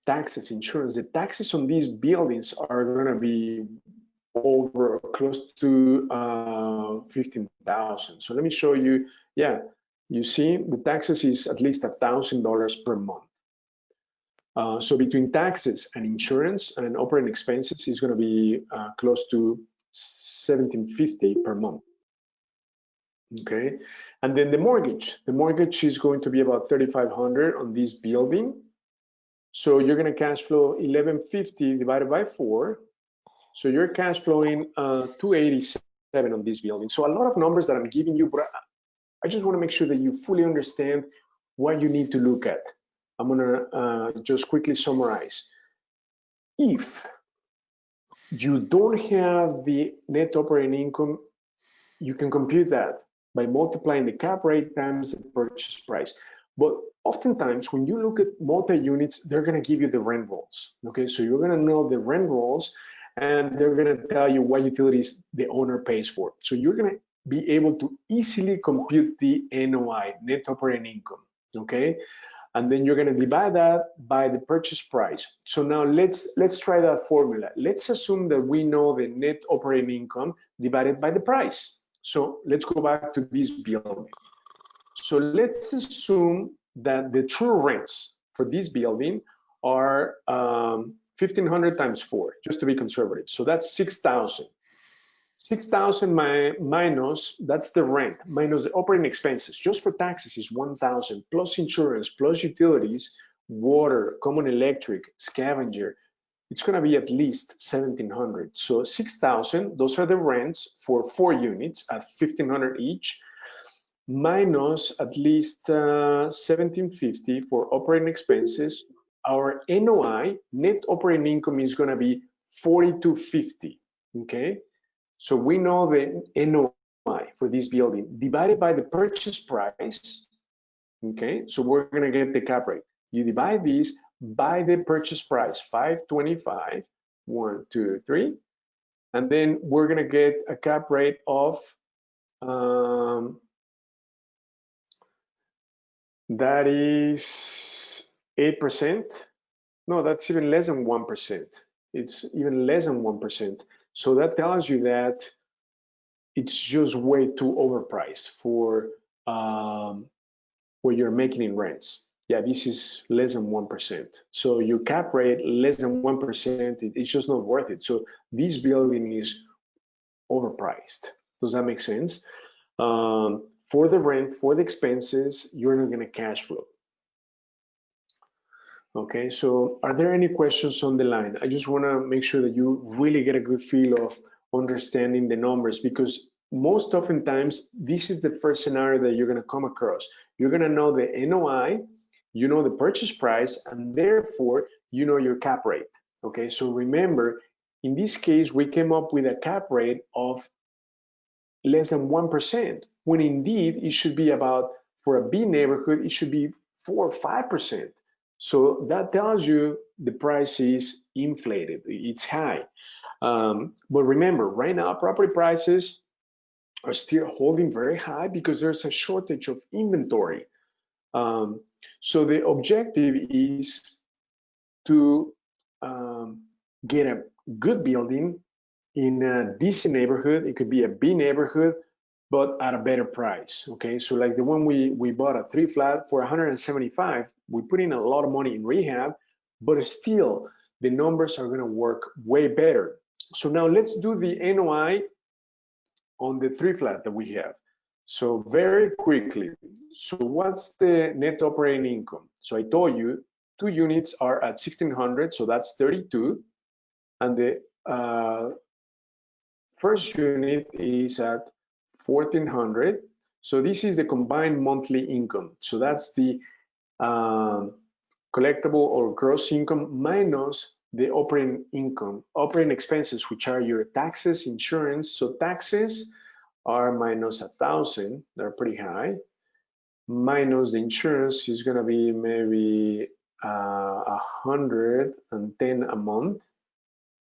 taxes, insurance. The taxes on these buildings are going to be over close to 15,000. So let me show you. Yeah, you see the taxes is at least $1,000 per month. So between taxes and insurance and operating expenses is going to be close to 1,750 per month. Okay, and then the mortgage is going to be about 3,500 on this building. So you're going to cash flow 1,150 divided by 4. So you're cash flowing 287 on this building. So a lot of numbers that I'm giving you, but I just want to make sure that you fully understand what you need to look at. I'm going to just quickly summarize. If you don't have the net operating income, you can compute that by multiplying the cap rate times the purchase price. But oftentimes, when you look at multi-units, they're going to give you the rent rolls. Okay, so you're going to know the rent rolls, and they're going to tell you what utilities the owner pays for. So you're going to be able to easily compute the NOI, net operating income. Okay, and then you're going to divide that by the purchase price. So now let's try that formula. Let's assume that we know the net operating income divided by the price. So let's go back to this building. So let's assume that the true rents for this building are 1,500 times 4, just to be conservative. So that's 6,000. 6,000 minus, that's the rent, minus the operating expenses. Just for taxes is 1,000, plus insurance, plus utilities, water, common electric, scavenger. It's going to be at least 1,700. So 6,000, those are the rents for 4 units at 1,500 each, minus at least 1,750 for operating expenses. Our NOI, net operating income, is going to be 4,250. Okay, so we know the NOI for this building divided by the purchase price. Okay, so we're going to get the cap rate. You divide this by the purchase price, 525, 1, 2, 3, and then we're going to get a cap rate of that is 8%. No, that's even less than 1%. It's even less than 1%. So that tells you that it's just way too overpriced for what you're making in rents. Yeah, this is less than 1%. So your cap rate less than 1%, it's just not worth it. So this building is overpriced. Does that make sense? for the rent, for the expenses, you're not going to cash flow. Okay, so are there any questions on the line? I just want to make sure that you really get a good feel of understanding the numbers, because most oftentimes this is the first scenario that you're going to come across. You're going to know the NOI, you know the purchase price, and therefore you know your cap rate. Okay, so remember, in this case, we came up with a cap rate of less than 1%, when indeed it should be about, for a B neighborhood, it should be 4 or 5%. So that tells you the price is inflated, it's high. But remember, right now property prices are still holding very high because there's a shortage of inventory. So the objective is to get a good building in a decent neighborhood. It could be a B neighborhood, but at a better price. Okay, so like the one we bought, a 3 flat for 175, we put in a lot of money in rehab, but still the numbers are going to work way better. So now let's do the NOI on the 3 flat that we have. So very quickly, so what's the net operating income? So I told you 2 units are at 1,600, so that's 32, and the first unit is at 1,400. So this is the combined monthly income. So that's the collectible or gross income minus the operating income, operating expenses, which are your taxes, insurance. So taxes are minus 1,000, they're pretty high. Minus the insurance is gonna be maybe 110 a month.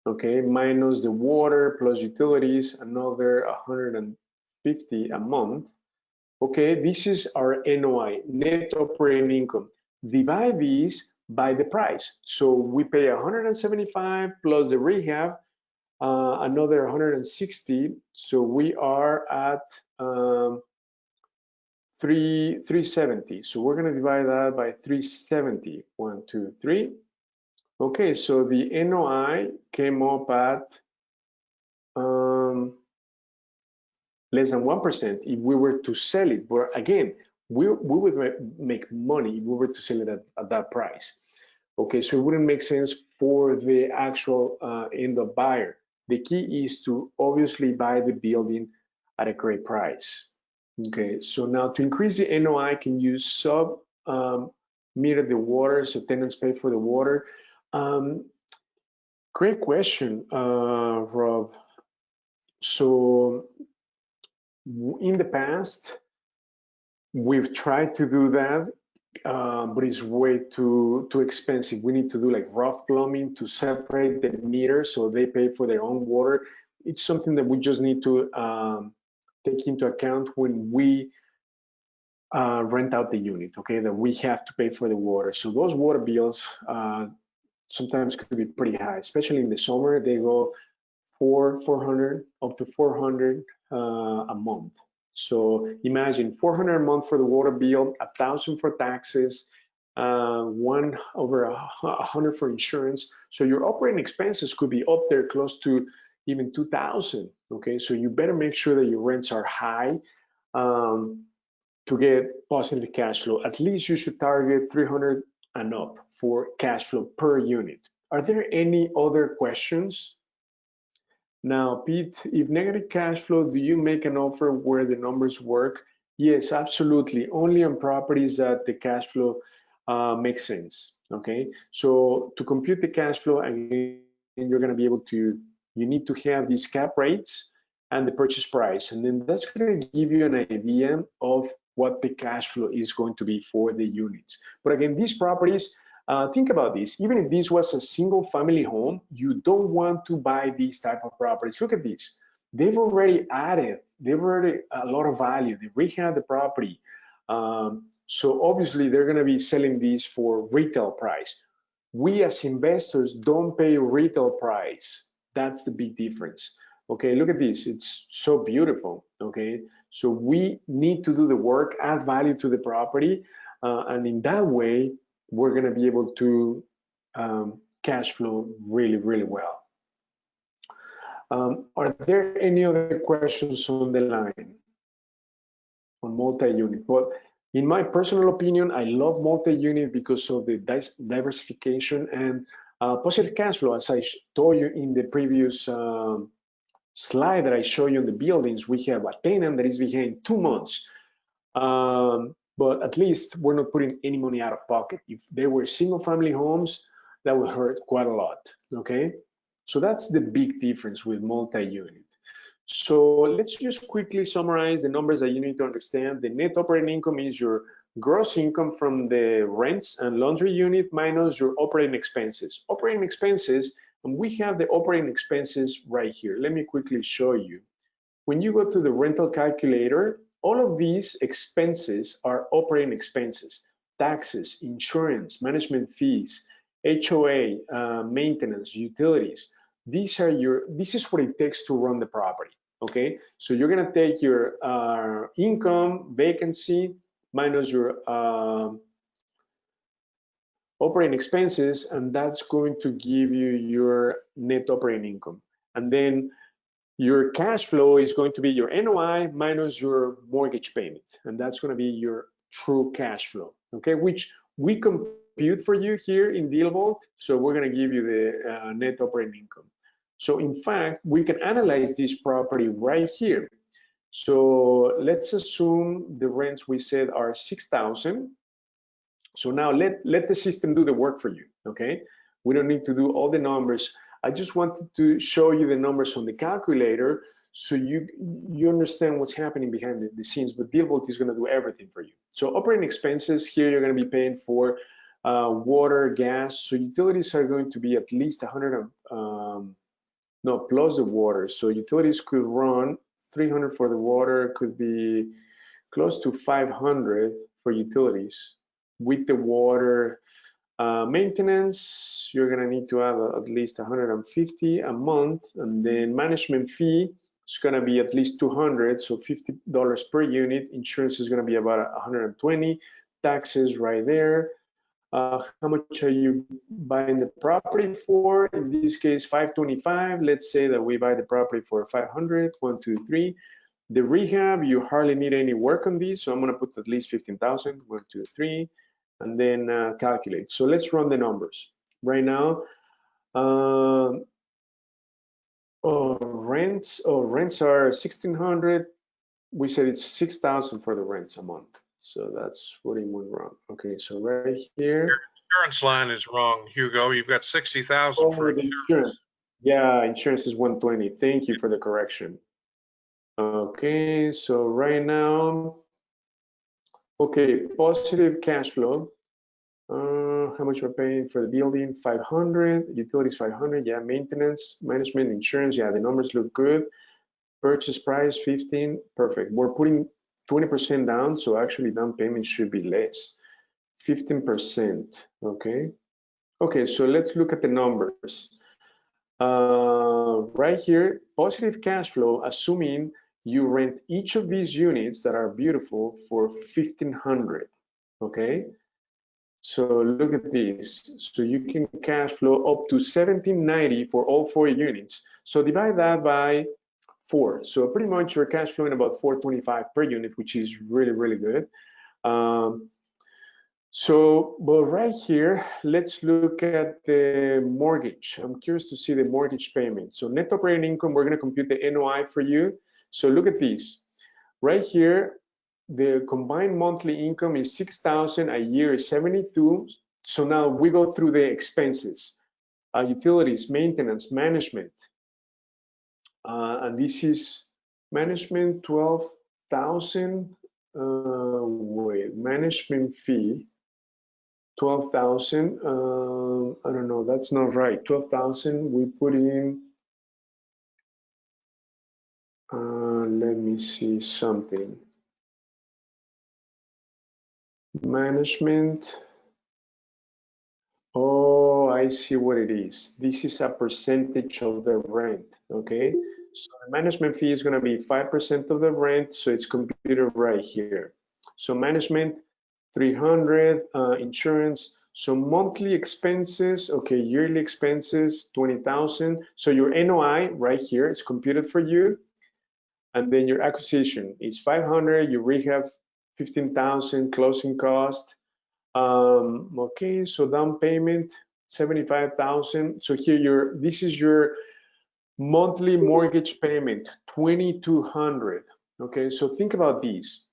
Okay, minus the water plus utilities, another 150 a month. Okay, this is our NOI, net operating income. Divide these by the price. So we pay 175 plus the rehab, another 160. So we are at 370. So we're going to divide that by 370. 1, 2, 3. Okay, so the NOI came up at less than 1% if we were to sell it. But again, we would make money if we were to sell it at that price. Okay, so it wouldn't make sense for the actual end of buyer. The key is to obviously buy the building at a great price. Okay, so now to increase the NOI, can you sub meter the water so tenants pay for the water? Great question, Rob. So in the past, we've tried to do that, but it's way too expensive. We need to do like rough plumbing to separate the meters so they pay for their own water. It's something that we just need to take into account when we rent out the unit, okay, that we have to pay for the water. So those water bills sometimes could be pretty high, especially in the summer. They go 400 up to 400 a month. So imagine 400 a month for the water bill, 1,000 for taxes, one over 100 for insurance. So your operating expenses could be up there close to even 2,000. Okay, so you better make sure that your rents are high to get positive cash flow. At least you should target 300 and up for cash flow per unit. Are there any other questions? Now, Pete, if negative cash flow, do you make an offer where the numbers work? Yes, absolutely. Only on properties that the cash flow makes sense. Okay, so to compute the cash flow, again, you're going to be able to, you need to have these cap rates and the purchase price, and then that's going to give you an idea of what the cash flow is going to be for the units. But again, these properties, think about this. Even if this was a single family home, you don't want to buy these type of properties. Look at this. They've already added a lot of value. They rehab the property. So obviously they're going to be selling these for retail price. We as investors don't pay retail price. That's the big difference. Okay, look at this. It's so beautiful. Okay, so we need to do the work, add value to the property, and in that way, we're going to be able to cash flow really, really well. Are there any other questions on the line? on multi-unit. But in my personal opinion, I love multi-unit because of the diversification and positive cash flow. As I told you in the previous slide that I showed you on the buildings, we have a tenant that is behind 2 months. But at least we're not putting any money out of pocket. If they were single family homes, that would hurt quite a lot, okay? So that's the big difference with multi-unit. So let's just quickly summarize the numbers that you need to understand. The net operating income is your gross income from the rents and laundry unit minus your operating expenses. Operating expenses, and we have the operating expenses right here. Let me quickly show you. When you go to the rental calculator, all of these expenses are operating expenses: taxes, insurance, management fees, HOA, maintenance, utilities. This is what it takes to run the property, okay? So you're gonna take your income, vacancy, minus your operating expenses, and that's going to give you your net operating income. And then your cash flow is going to be your NOI minus your mortgage payment, and that's going to be your true cash flow, okay, which we compute for you here in DealVault. So we're going to give you the net operating income. So in fact, we can analyze this property right here. So let's assume the rents we said are 6,000. So now let the system do the work for you, okay? We don't need to do all the numbers. I just wanted to show you the numbers on the calculator so you understand what's happening behind the scenes, but DealVault is going to do everything for you. So operating expenses, here you're going to be paying for water, gas. So utilities are going to be at least 100, no, plus the water. So utilities could run 300 for the water, could be close to 500 for utilities. With the water, maintenance, you're gonna need to have at least 150 a month, and then management fee is gonna be at least 200, so $50 per unit. Insurance is gonna be about 120. Taxes right there. How much are you buying the property for? In this case, 525. Let's say that we buy the property for 500. 1, 2, 3. The rehab, you hardly need any work on these, so I'm gonna put at least 15,000. 1, 2, 3. And then calculate. So let's run the numbers. Right now, rents are 1,600. We said it's 6,000 for the rents a month. So that's what it went wrong. Okay, so right here. Your insurance line is wrong, Hugo. You've got 60,000 for insurance. Yeah, insurance is 120. Thank you for the correction. Okay, so right now, okay, positive cash flow. How much we're paying for the building? 500. Utilities 500. Yeah, maintenance, management, insurance. Yeah, the numbers look good. Purchase price 15. Perfect. We're putting 20% down, so actually down payment should be less. 15%. Okay. Okay, so let's look at the numbers. Right here, positive cash flow, assuming you rent each of these units that are beautiful for 1,500. Okay. So look at this. So you can cash flow up to 1,790 for all 4 units. So divide that by 4. So pretty much you're cash flowing about 425 per unit, which is really, really good. But right here, let's look at the mortgage. I'm curious to see the mortgage payment. So net operating income, we're going to compute the NOI for you. So look at this. Right here, the combined monthly income is 6,000, a year is 72. So now we go through the expenses, utilities, maintenance, management. And this is management 12,000. Wait, management fee 12,000. I don't know, that's not right. 12,000. We put in. Let me see something. Management. Oh, I see what it is. This is a percentage of the rent, okay? So the management fee is gonna be 5% of the rent, so it's computed right here. So management, 300, insurance. So monthly expenses, okay, yearly expenses, 20,000. So your NOI right here is computed for you. and then your acquisition is 500, your rehab 15,000, closing cost. Okay, so down payment 75,000. So here this is your monthly mortgage payment, 2,200. Okay, so think about these.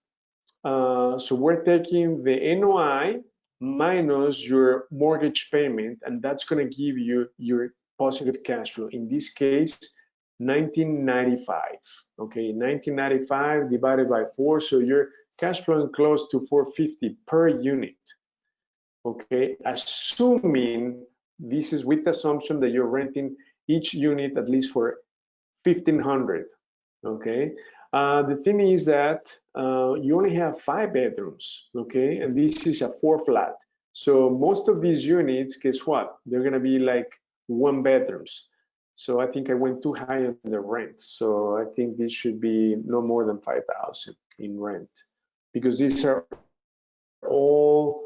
So we're taking the NOI minus your mortgage payment, and that's going to give you your positive cash flow. In this case, 1995. Okay, 1995 divided by 4, so you're cash flowing close to 450 per unit. Okay, assuming this is with the assumption that you're renting each unit at least for 1,500. Okay, the thing is that you only have 5 bedrooms. Okay, and this is a 4 flat. So most of these units, guess what? They're gonna be like 1 bedrooms. So I think I went too high on the rent. So I think this should be no more than 5,000 in rent, because these are all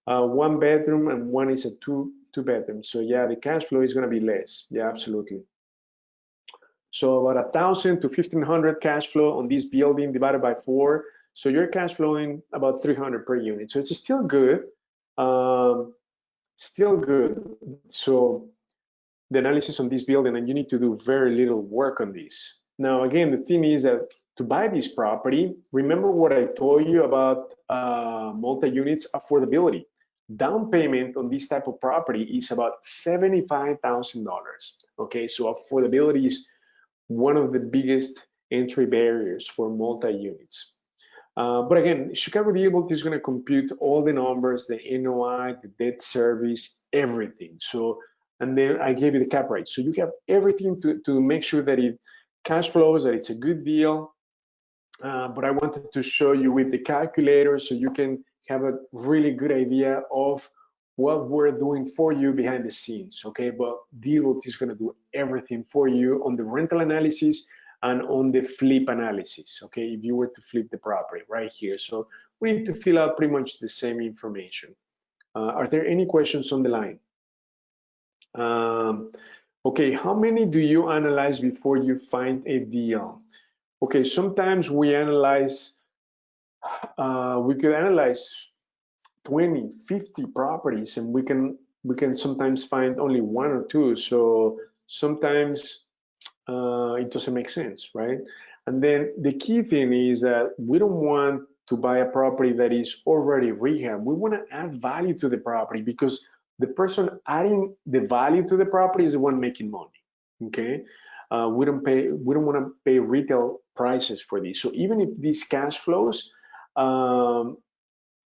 1 bedroom and one is a two bedroom. So yeah, the cash flow is gonna be less. Yeah, absolutely. So about 1,000 to 1,500 cash flow on this building divided by 4. So you're cash flowing about 300 per unit. So it's still good. Still good. So the analysis on this building, and you need to do very little work on this. Now, again, the thing is that to buy this property, remember what I told you about multi-units affordability. Down payment on this type of property is about $75,000. Okay, so affordability is one of the biggest entry barriers for multi-units. But again, ChicagoDealVault is going to compute all the numbers, the NOI, the debt service, everything. So, and then I gave you the cap rate. So you have everything to make sure that it cash flows, that it's a good deal. But I wanted to show you with the calculator so you can have a really good idea of what we're doing for you behind the scenes, okay? But Dealvault is gonna do everything for you on the rental analysis and on the flip analysis, okay? If you were to flip the property right here. So we need to fill out pretty much the same information. Are there any questions on the line? Okay, how many do you analyze before you find a deal? Okay, sometimes we analyze, we could analyze 20, 50 properties, and we can sometimes find only 1 or 2. So sometimes it doesn't make sense, right? And then the key thing is that we don't want to buy a property that is already rehab. We want to add value to the property, because the person adding the value to the property is the one making money. Okay, we don't want to pay retail prices for this. So even if these cash flows,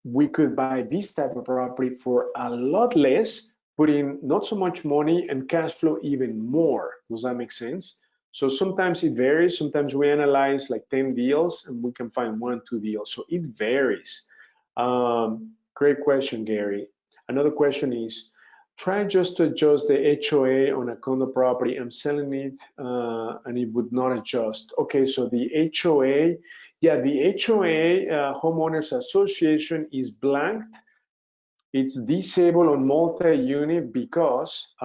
we could buy this type of property for a lot less, put in not so much money and cash flow even more. Does that make sense? So sometimes it varies. Sometimes we analyze like 10 deals and we can find 1, 2 deals. So it varies. Great question, Gary. Another question is, try just to adjust the HOA on a condo property. I'm selling it and it would not adjust. Okay, so the HOA, yeah, the HOA, Homeowners Association, is blanked. It's disabled on multi-unit because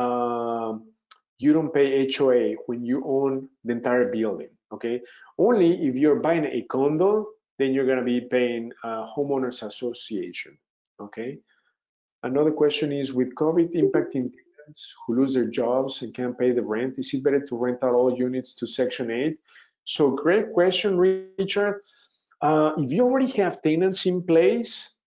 you don't pay HOA when you own the entire building, okay? Only if you're buying a condo, then you're gonna be paying Homeowners Association, okay? Another question is, with COVID impacting tenants who lose their jobs and can't pay the rent, is it better to rent out all units to Section 8? So great question, Richard. If you already have tenants in place,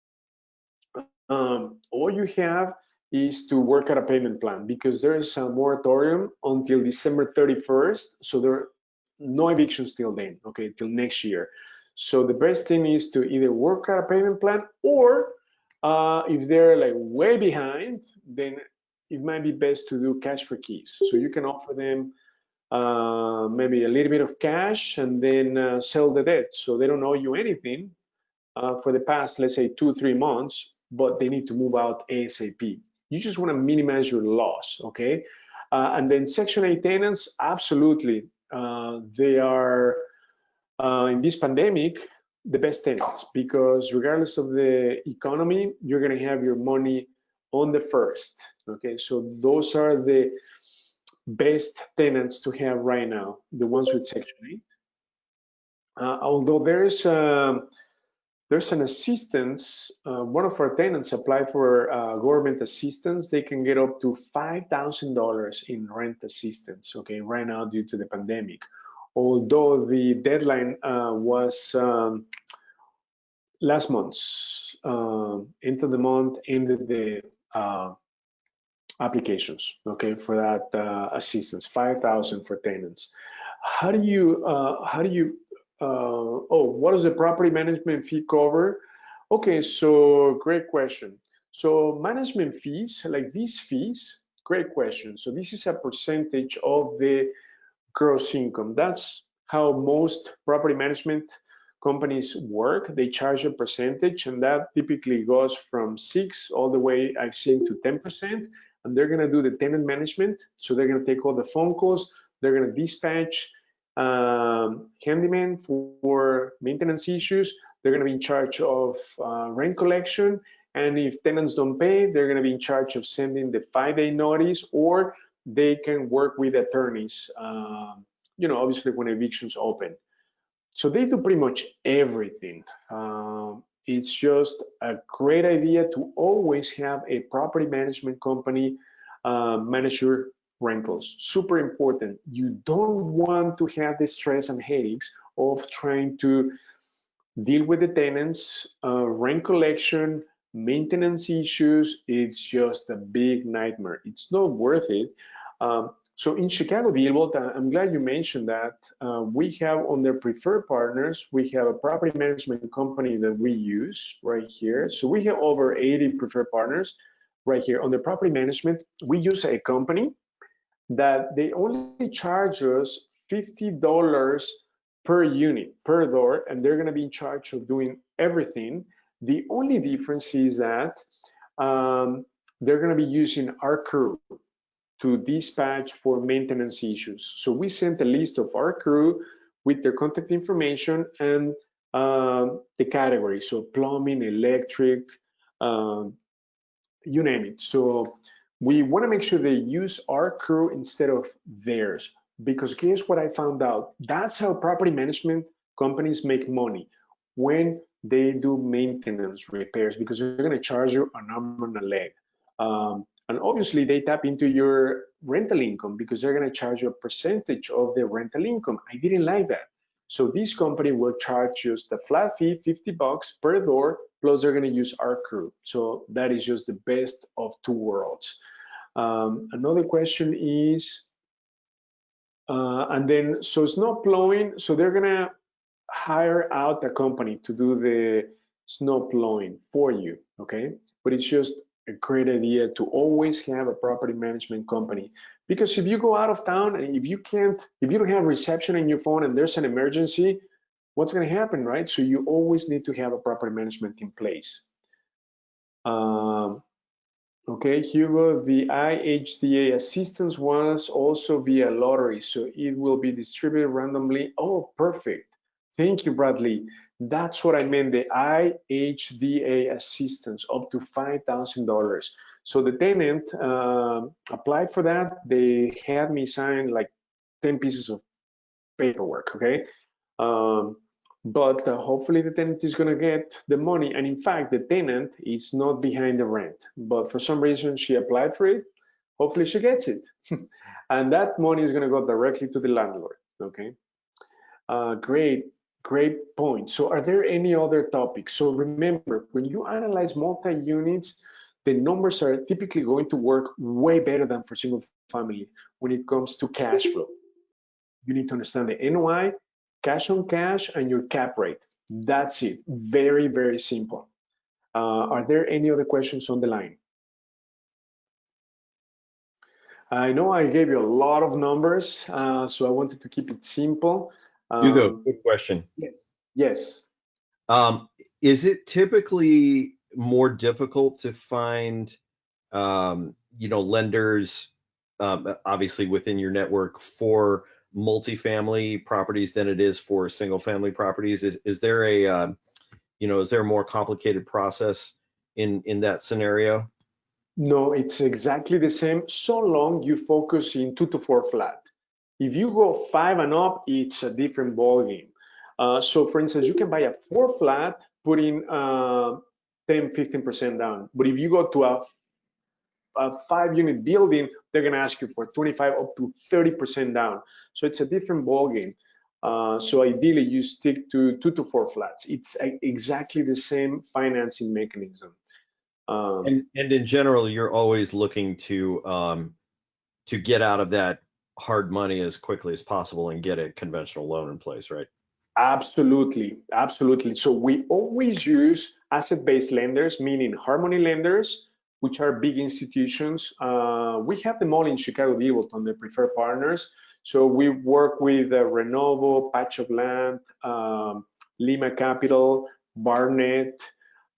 all you have is to work out a payment plan, because there is a moratorium until December 31st. So there are no evictions till then, okay, till next year. So the best thing is to either work out a payment plan, or if they're like way behind, then it might be best to do cash for keys. So you can offer them maybe a little bit of cash and then sell the debt. So they don't owe you anything for the past, let's say 2-3 months, but they need to move out ASAP. You just want to minimize your loss, okay? And then Section 8 tenants, absolutely. They are, in this pandemic, the best tenants, because regardless of the economy, you're going to have your money on the first, okay? So those are the best tenants to have right now, the ones with Section 8. Although there's an assistance. One of our tenants applied for government assistance. They can get up to $5,000 in rent assistance, okay, right now due to the pandemic. Although the deadline was last month, end of the month, ended the applications, okay, for that assistance, 5,000 for tenants. How do you, what does the property management fee cover? Okay, so great question. So management fees, like these fees, great question. So this is a percentage of the gross income. That's how most property management companies work. They charge a percentage, and that typically goes from 6 all the way, I've seen, to 10%. And they're going to do the tenant management. So they're going to take all the phone calls. They're going to dispatch handyman for maintenance issues. They're going to be in charge of rent collection. And if tenants don't pay, they're going to be in charge of sending the 5-day notice, or they can work with attorneys, obviously when evictions open. So they do pretty much everything. It's just a great idea to always have a property management company manage your rentals. Super important. You don't want to have the stress and headaches of trying to deal with the tenants, rent collection, maintenance issues. It's just a big nightmare. It's not worth it. So in ChicagoDealVault, I'm glad you mentioned that. We have on their preferred partners, we have a property management company that we use right here. So we have over 80 preferred partners right here. On the property management, we use a company that they only charge us $50 per unit, per door, and they're going to be in charge of doing everything. The only difference is that they're going to be using our crew to dispatch for maintenance issues. So we sent a list of our crew with their contact information and the category. So plumbing, electric, you name it. So we want to make sure they use our crew instead of theirs, because guess what I found out? That's how property management companies make money, when they do maintenance repairs, because they're going to charge you an arm and a leg. And obviously they tap into your rental income because they're going to charge you a percentage of the rental income. I didn't like that. So this company will charge just a flat fee, $50 per door, plus they're going to use our crew. So that is just the best of two worlds. Another question is, and then, so snow plowing, so they're going to hire out a company to do the snow plowing for you, okay? But it's just a great idea to always have a property management company, because if you go out of town and if you don't have reception in your phone and there's an emergency, what's going to happen, right? So you always need to have a property management in place. Okay, Hugo, the IHDA assistance was also via lottery, so it will be distributed randomly. Oh, perfect. Thank you, Bradley. That's what I meant, the IHDA assistance, up to $5,000. So the tenant applied for that. They had me sign like 10 pieces of paperwork, okay? But hopefully the tenant is going to get the money. And in fact, the tenant is not behind the rent, but for some reason she applied for it. Hopefully she gets it. And that money is going to go directly to the landlord, okay? Great point. So are there any other topics? So remember, when you analyze multi-units, the numbers are typically going to work way better than for single family when it comes to cash flow. You need to understand the NOI, cash on cash, and your cap rate. That's it. Very, very simple. Are there any other questions on the line? I know I gave you a lot of numbers, so I wanted to keep it simple. Hugo, good question. Yes. Yes. Is it typically more difficult to find, lenders, obviously within your network, for multifamily properties than it is for single family properties? Is there a, is there a more complicated process in that scenario? No, it's exactly the same, so long you focus in 2 to 4 flat. If you go 5 and up, it's a different ballgame. So for instance, you can buy a 4 flat, put in 10-15% down. But if you go to a 5-unit building, they're going to ask you for 25 up to 30% down. So it's a different ballgame. So ideally, you stick to 2 to 4 flats. It's exactly the same financing mechanism. And in general, you're always looking to get out of that hard money as quickly as possible and get a conventional loan in place, right? Absolutely, absolutely. So we always use asset-based lenders, meaning Harmony lenders, which are big institutions. We have them all in ChicagoDealVault on the preferred partners. So we work with Renovo, Patch of Land, Lima Capital, Barnett,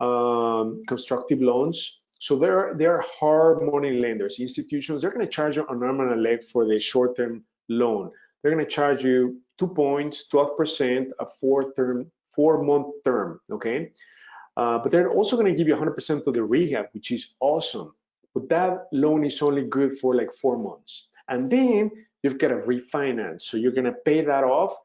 Constructive Loans. So they're hard money lenders, institutions. They're going to charge you an arm and a leg for the short-term loan. They're going to charge you 2 points, 12%, a 4-month term, okay? But they're also going to give you 100% of the rehab, which is awesome. But that loan is only good for like 4 months. And then you've got to refinance. So you're going to pay that off.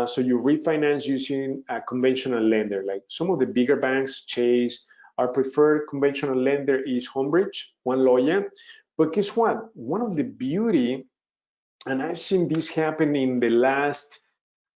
So you refinance using a conventional lender. Like some of the bigger banks, Chase, our preferred conventional lender is Homebridge, One Lawyer. But guess what? One of the beauty, and I've seen this happen in the last,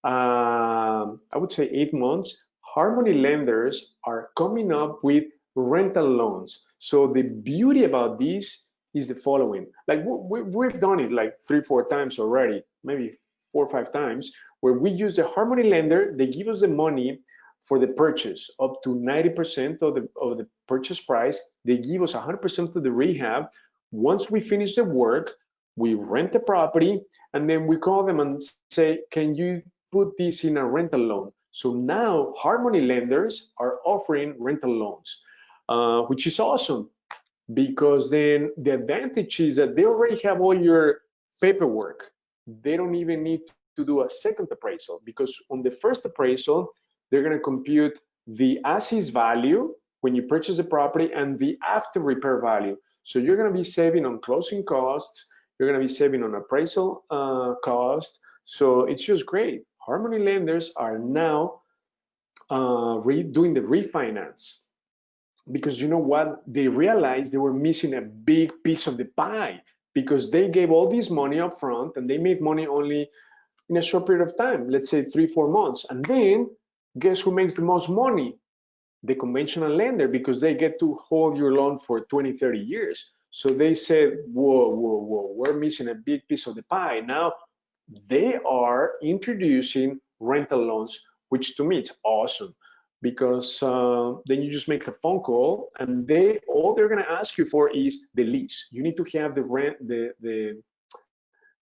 I would say 8 months, Harmony lenders are coming up with rental loans. So the beauty about this is the following. Like we've done it like 3-4 times already, maybe 4 or 5 times, where we use the Harmony lender. They give us the money for the purchase up to 90% of the purchase price. They give us 100% of the rehab. Once we finish the work, we rent the property, and then we call them and say, can you put this in a rental loan? So now Harmony lenders are offering rental loans, which is awesome, because then the advantage is that they already have all your paperwork. They don't even need to do a second appraisal, because on the first appraisal, they're going to compute the as-is value when you purchase the property and the after repair value. So you're going to be saving on closing costs. You're going to be saving on appraisal cost. So it's just great. Harmony lenders are now doing the refinance, because you know what? They realized they were missing a big piece of the pie, because they gave all this money up front and they made money only in a short period of time, let's say 3-4 months. And then guess who makes the most money? The conventional lender, because they get to hold your loan for 20-30 years. So they said, whoa, we're missing a big piece of the pie. Now they are introducing rental loans, which to me it's awesome, because then you just make a phone call and all they're going to ask you for is the lease. You need to have the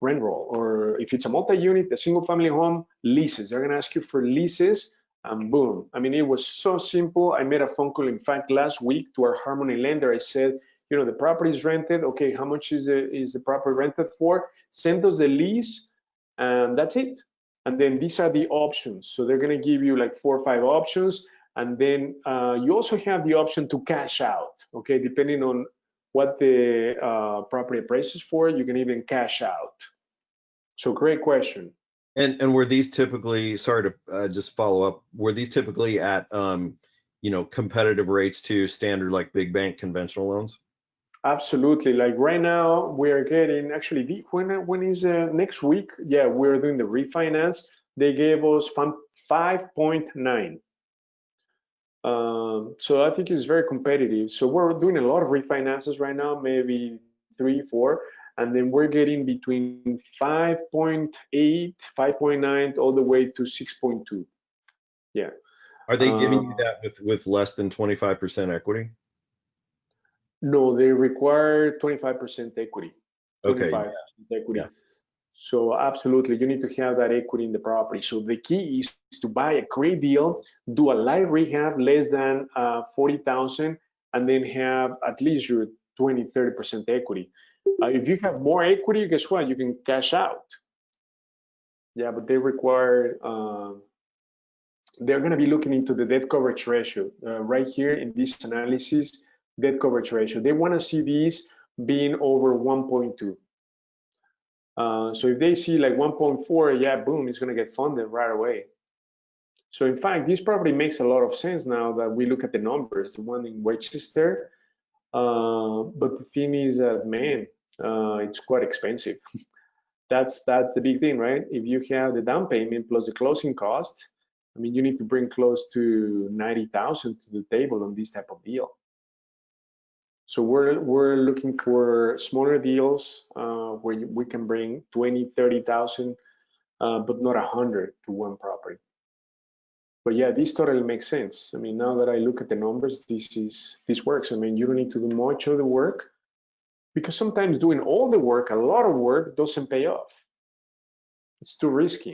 rent roll, or if it's a multi-unit, a single family home, leases. They're going to ask you for leases, and boom. I mean, it was so simple. I made a phone call, in fact, last week to our Harmony lender. I said, you know, the property is rented. Okay, how much is the property rented for? Send us the lease, and that's it. And then these are the options. So they're going to give you like 4 or 5 options. And then you also have the option to cash out. Okay, depending on what the property appraises for, you can even cash out. So great question. And were these typically, sorry to just follow up, were these typically at competitive rates to standard like big bank conventional loans? Absolutely. Like right now, we're getting actually when is next week? Yeah, we're doing the refinance. They gave us 5.9. So I think it's very competitive. So we're doing a lot of refinances right now, maybe 3, 4, and then we're getting between 5.8, 5.9, all the way to 6.2. Yeah. Are they giving you that with less than 25% equity? No, they require 25% equity. 25% Okay. equity. Yeah. So absolutely, you need to have that equity in the property. So the key is to buy a great deal, do a light rehab less than 40,000, and then have at least your 20-30% equity. If you have more equity, guess what? You can cash out. Yeah, but they require. They're going to be looking into the debt coverage ratio right here in this analysis. Debt coverage ratio. They want to see these being over 1.2. So if they see like 1.4, yeah, boom, it's going to get funded right away. So in fact, this property makes a lot of sense now that we look at the numbers, the one in Westchester. But the thing is that, man, it's quite expensive. That's the big thing, right? If you have the down payment plus the closing cost, I mean, you need to bring close to 90,000 to the table on this type of deal. So we're looking for smaller deals where we can bring 20, 30,000, but not 100 to one property. But yeah, this totally makes sense. I mean, now that I look at the numbers, this works. I mean, you don't need to do much of the work, because sometimes doing all the work, a lot of work, doesn't pay off. It's too risky.